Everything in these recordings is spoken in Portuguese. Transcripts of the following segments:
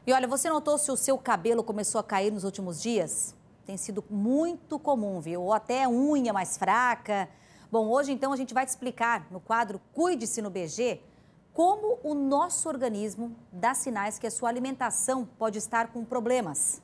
E olha, você notou se o seu cabelo começou a cair nos últimos dias? Tem sido muito comum, viu? Ou até unha mais fraca. Bom, hoje então a gente vai te explicar no quadro Cuide-se no BG como o nosso organismo dá sinais que a sua alimentação pode estar com problemas.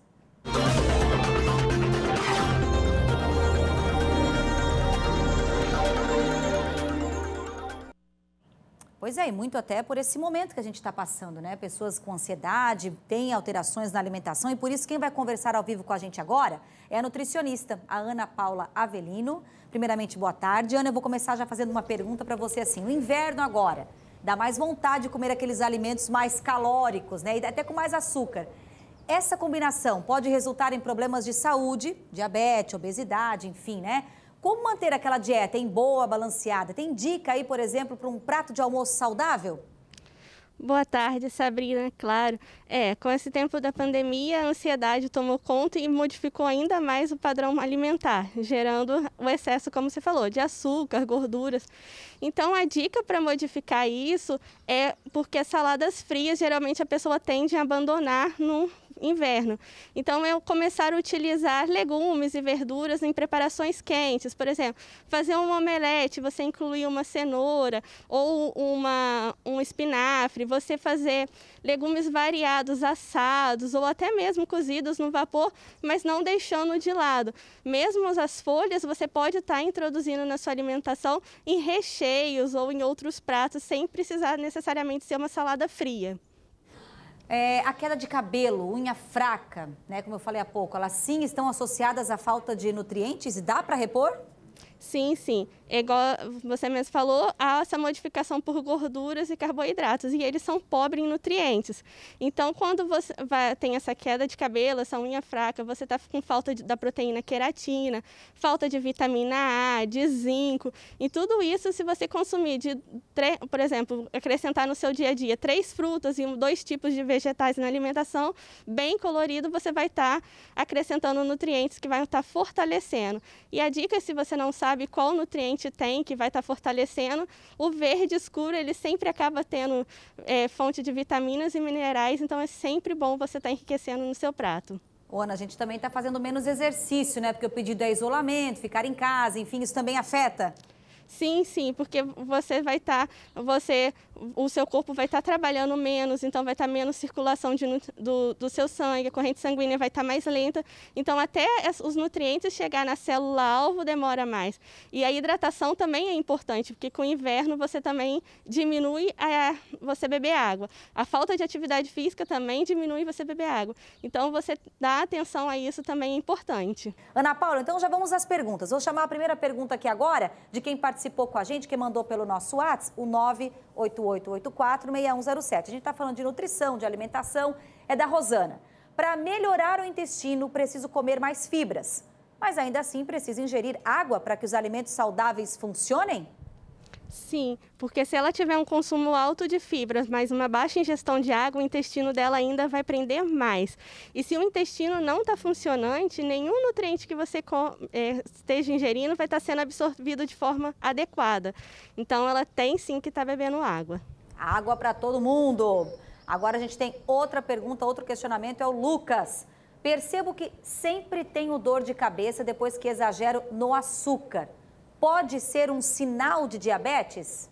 Pois é, e muito até por esse momento que a gente está passando, né? Pessoas com ansiedade, têm alterações na alimentação e por isso quem vai conversar ao vivo com a gente agora é a nutricionista, a Ana Paula Avelino. Primeiramente, boa tarde. Ana, eu vou começar já fazendo uma pergunta para você assim. No inverno agora, dá mais vontade de comer aqueles alimentos mais calóricos, né? E até com mais açúcar. Essa combinação pode resultar em problemas de saúde, diabetes, obesidade, enfim, né? Como manter aquela dieta em boa, balanceada? Tem dica aí, por exemplo, para um prato de almoço saudável? Boa tarde, Sabrina. Claro, com esse tempo da pandemia, a ansiedade tomou conta e modificou ainda mais o padrão alimentar, gerando o excesso, como você falou, de açúcar, gorduras. Então, a dica para modificar isso é porque as saladas frias, geralmente a pessoa tende a abandonar no inverno. Então, eu começar a utilizar legumes e verduras em preparações quentes. Por exemplo, fazer um omelete, você incluir uma cenoura ou um espinafre, você fazer legumes variados, assados ou até mesmo cozidos no vapor, mas não deixando de lado. Mesmo as folhas, você pode estar introduzindo na sua alimentação em recheios ou em outros pratos, sem precisar necessariamente ser uma salada fria. A queda de cabelo, unha fraca, né? Como eu falei há pouco, elas sim estão associadas à falta de nutrientes e dá para repor? Sim, sim. É igual você mesmo falou, há essa modificação por gorduras e carboidratos, e eles são pobres em nutrientes. Então, quando você tem essa queda de cabelo, essa unha fraca, você está com falta da proteína queratina, falta de vitamina A, de zinco, e tudo isso, se você consumir, por exemplo, acrescentar no seu dia a dia 3 frutas e 2 tipos de vegetais na alimentação, bem colorido, você vai estar acrescentando nutrientes que vai estar fortalecendo. E a dica, se você não sabe qual nutriente tem que vai estar fortalecendo, o verde escuro ele sempre acaba tendo fonte de vitaminas e minerais, então é sempre bom você estar enriquecendo no seu prato. Ana, a gente também está fazendo menos exercício, né? Porque o pedido é isolamento, ficar em casa, enfim, isso também afeta? Sim, sim, porque você vai o seu corpo vai estar trabalhando menos, então vai estar menos circulação do seu sangue, a corrente sanguínea vai estar mais lenta, então até os nutrientes chegar na célula-alvo demora mais. E a hidratação também é importante, porque com o inverno você também diminui você beber água. A falta de atividade física também diminui você beber água. Então você dá atenção a isso também é importante. Ana Paula, então já vamos às perguntas. Vou chamar a primeira pergunta aqui agora de quem participou com a gente, que mandou pelo nosso WhatsApp, o 988846107. A gente está falando de nutrição, de alimentação, é da Rosana. Para melhorar o intestino, preciso comer mais fibras, mas ainda assim preciso ingerir água para que os alimentos saudáveis funcionem? Sim, porque se ela tiver um consumo alto de fibras, mas uma baixa ingestão de água, o intestino dela ainda vai prender mais. E se o intestino não está funcionante, nenhum nutriente que você esteja ingerindo vai estar sendo absorvido de forma adequada. Então, ela tem sim que estar bebendo água. Água para todo mundo. Agora a gente tem outra pergunta, outro questionamento, é o Lucas. Percebo que sempre tenho dor de cabeça depois que exagero no açúcar. Pode ser um sinal de diabetes?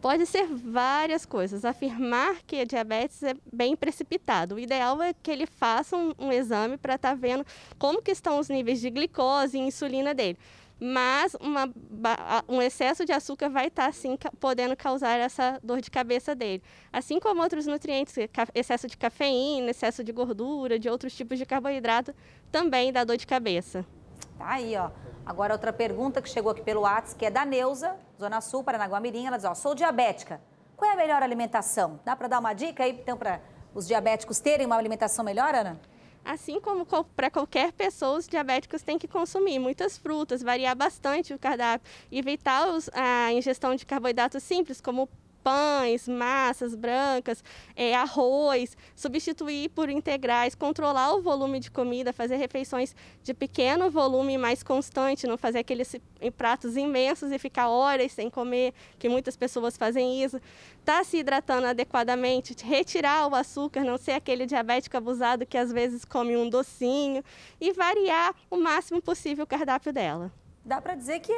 Pode ser várias coisas. Afirmar que é diabetes é bem precipitado. O ideal é que ele faça um exame para estar vendo como que estão os níveis de glicose e insulina dele. Mas um excesso de açúcar vai estar, sim, podendo causar essa dor de cabeça dele. Assim como outros nutrientes, excesso de cafeína, excesso de gordura, de outros tipos de carboidrato, também dá dor de cabeça. Tá aí, ó. Agora, outra pergunta que chegou aqui pelo WhatsApp, que é da Neuza, Zona Sul, Paranaguamirim. Ela diz, ó, sou diabética. Qual é a melhor alimentação? Dá para dar uma dica aí, então, para os diabéticos terem uma alimentação melhor, Ana? Assim como para qualquer pessoa, os diabéticos têm que consumir muitas frutas, variar bastante o cardápio, evitar a ingestão de carboidratos simples, como pães, massas brancas, arroz, substituir por integrais, controlar o volume de comida, fazer refeições de pequeno volume mais constante, não fazer aqueles pratos imensos e ficar horas sem comer, que muitas pessoas fazem isso. Tá se hidratando adequadamente, retirar o açúcar, não ser aquele diabético abusado que às vezes come um docinho e variar o máximo possível o cardápio dela. Dá para dizer que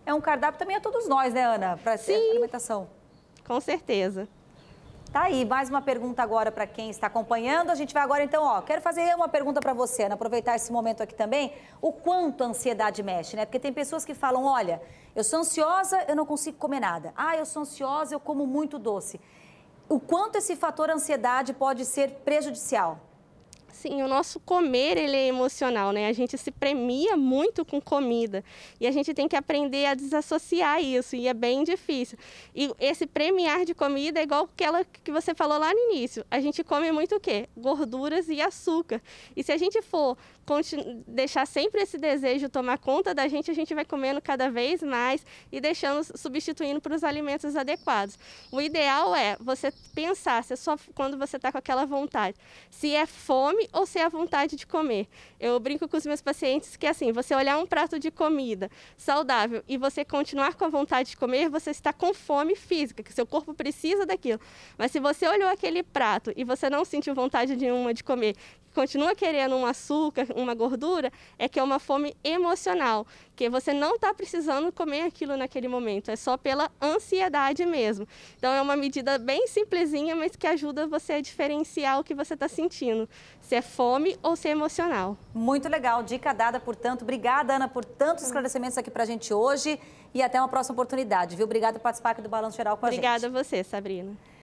é um cardápio também a todos nós, né, Ana? Para ser alimentação. Com certeza. Tá aí, mais uma pergunta agora para quem está acompanhando. A gente vai agora então, quero fazer uma pergunta para você, Ana, aproveitar esse momento aqui também. O quanto a ansiedade mexe, né? Porque tem pessoas que falam, olha, eu sou ansiosa, eu não consigo comer nada. Eu sou ansiosa, eu como muito doce. O quanto esse fator ansiedade pode ser prejudicial? Sim, o nosso comer, ele é emocional, né? A gente se premia muito com comida e a gente tem que aprender a desassociar isso e é bem difícil. E esse premiar de comida é igual aquela que você falou lá no início. A gente come muito o quê? Gorduras e açúcar. E se a gente for deixar sempre esse desejo tomar conta da gente, a gente vai comendo cada vez mais e substituindo para os alimentos adequados. O ideal é você pensar, se é só quando você está com aquela vontade, se é fome ou se é a vontade de comer. Eu brinco com os meus pacientes que assim, você olhar um prato de comida saudável e você continuar com a vontade de comer, você está com fome física, que seu corpo precisa daquilo. Mas se você olhou aquele prato e você não sentiu vontade nenhuma de comer, continua querendo um açúcar, uma gordura, é que é uma fome emocional, que você não está precisando comer aquilo naquele momento, é só pela ansiedade mesmo. Então é uma medida bem simplesinha, mas que ajuda você a diferenciar o que você está sentindo, se é fome ou se é emocional. Muito legal, dica dada, portanto. Obrigada, Ana, por tantos esclarecimentos aqui para a gente hoje e até uma próxima oportunidade, viu? Obrigada por participar aqui do Balanço Geral com a gente. Obrigada a você, Sabrina.